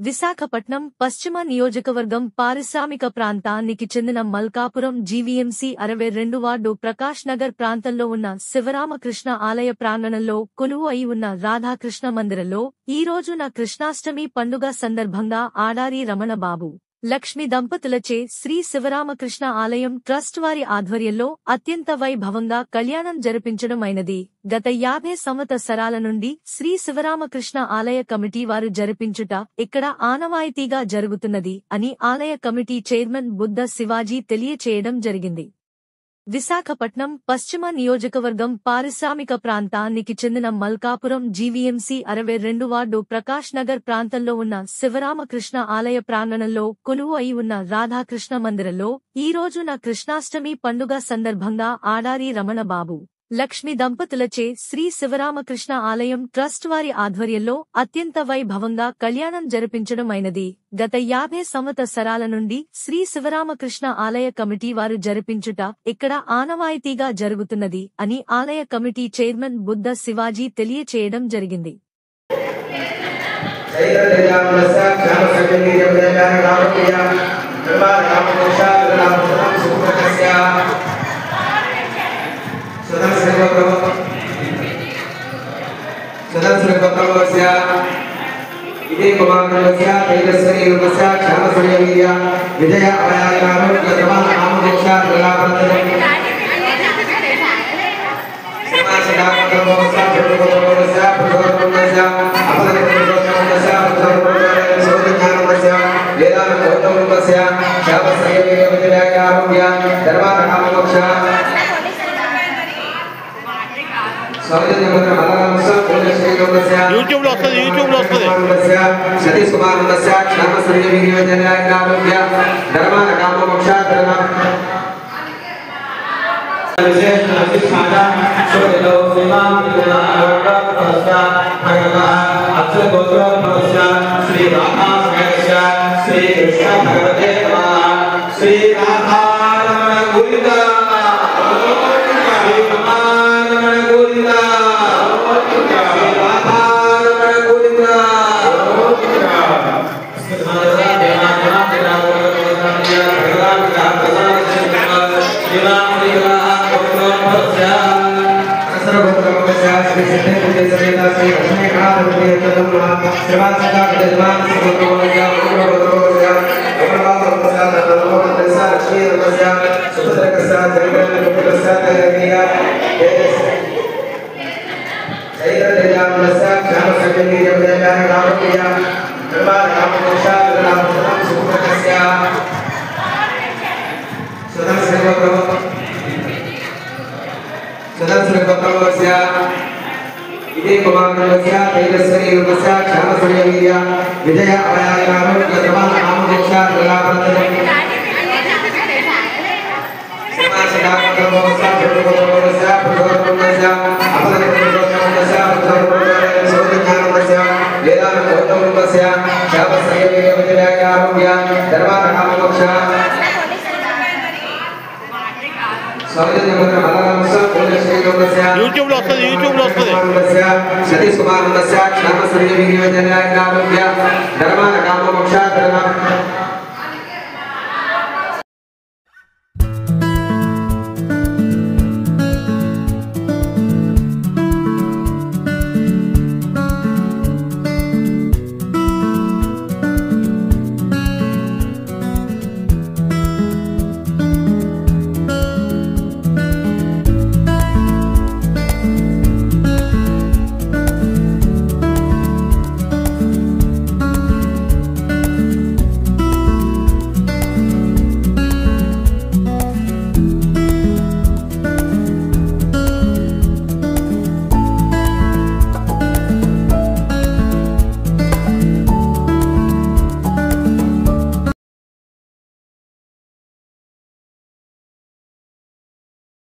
విశాఖపట్నం పశ్చిమ నియోజకవర్గం పారిశ్రామిక ప్రాంతానికి చెందిన మల్కాపురం జీవీఎంసీ 62 వార్డు ప్రకాష్ నగర్ ప్రాంతంలో ఉన్న శివరామకృష్ణ ఆలయ ప్రాంగణంలో కొలువు అయి ఉన్న రాధాకృష్ణ మందిరంలో ఈ రోజున కృష్ణాష్టమి పండుగ సందర్భంగా ఆడారి రమణబాబు లక్ష్మి దంపతులచే శ్రీ శివరామకృష్ణ ఆలయం ట్రస్ట్ వారి ఆధ్వర్యంలో అత్యంత వైభవంగా కళ్యాణం జరిపించడం అయినది. గత 50 సంవత్సరాల నుండి శ్రీ శివరామకృష్ణ ఆలయ కమిటీ వారు జరిపించుట ఇక్కడ ఆనవాయితీగా జరుగుతున్నది అని ఆలయ కమిటీ చైర్మన్ బుద్ధ శివాజీ తెలియచేయడం జరిగింది. విశాఖపట్నం పశ్చిమ నియోజకవర్గం పారిశ్రామిక ప్రాంతానికి చెందిన మల్కాపురం జీవీఎంసీ 62 వార్డు ప్రకాష్ నగర్ ప్రాంతంలో ఉన్న శివరామకృష్ణ ఆలయ ప్రాంగణంలో కొలువు అయి ఉన్న రాధాకృష్ణ మందిరంలో ఈ రోజున కృష్ణాష్టమి పండుగ సందర్భంగా ఆడారి రమణబాబు లక్ష్మి దంపతులచే శ్రీ శివరామకృష్ణ ఆలయం ట్రస్ట్ వారి ఆధ్వర్యంలో అత్యంత వైభవంగా కళ్యాణం జరిపించడం అయినది. గత 50 సంవత్సరాల నుండి శ్రీ శివరామకృష్ణ ఆలయ కమిటీ వారు జరిపించుట ఇక్కడ ఆనవాయితీగా జరుగుతున్నది అని ఆలయ కమిటీ చైర్మన్ బుద్ధ శివాజీ తెలియచేయడం జరిగింది. इति कुमारस्य तेजस्वी रूपस्य क्षामसुर्यवीर्य विजय अवयाकारो गतवान आमोक्षा प्रलापते समासदाकर्मोस्य चतुर्भुजस्य प्रथमस्य अपरकर्मस्य सोदज्ञानस्य वेदान्तोत्तमस्य क्षामसुर्यवीर्य विजय अवयाकारो गतवान आमोक्षा YouTube లో వస్తది సతీష్ కుమార్ నస్య క్షేమ సూర్య వినియోజనయాగ్రామ్య ధర్మాన కామ మోక్ష ధర్మ విశేష అధిష్టాన సోదలో శ్రీమాన్ విద్యానాగరస్య భగవా అక్షర గోత్ర భవస్య శ్రీ రాధా సమేతస్య శ్రీ కృష్ణ భగవతే నమః శ్రీ రాధా రమణ గోవింద శ్రీ రమణ గోవింద इति कुमारस्य तेजस्वी रूपस्य क्षामसुर्यवीर्य विजय अवयाकारो गतवान आमोक्षा प्रलापते समासदाकर्मोस्य चतुर्भुजस्य प्रथमस्य अपरकर्मस्य सोदज्ञानस्य वेदान्तोत्तमस्य क्षामसुर्यवीर्य विजय अवयाकारो गतवान आमोक्षा YouTube లో వస్తది సతీష్ కుమార్ నస్య క్షేమ సూర్య వినియోజనయాగ్రామ్య ధర్మాన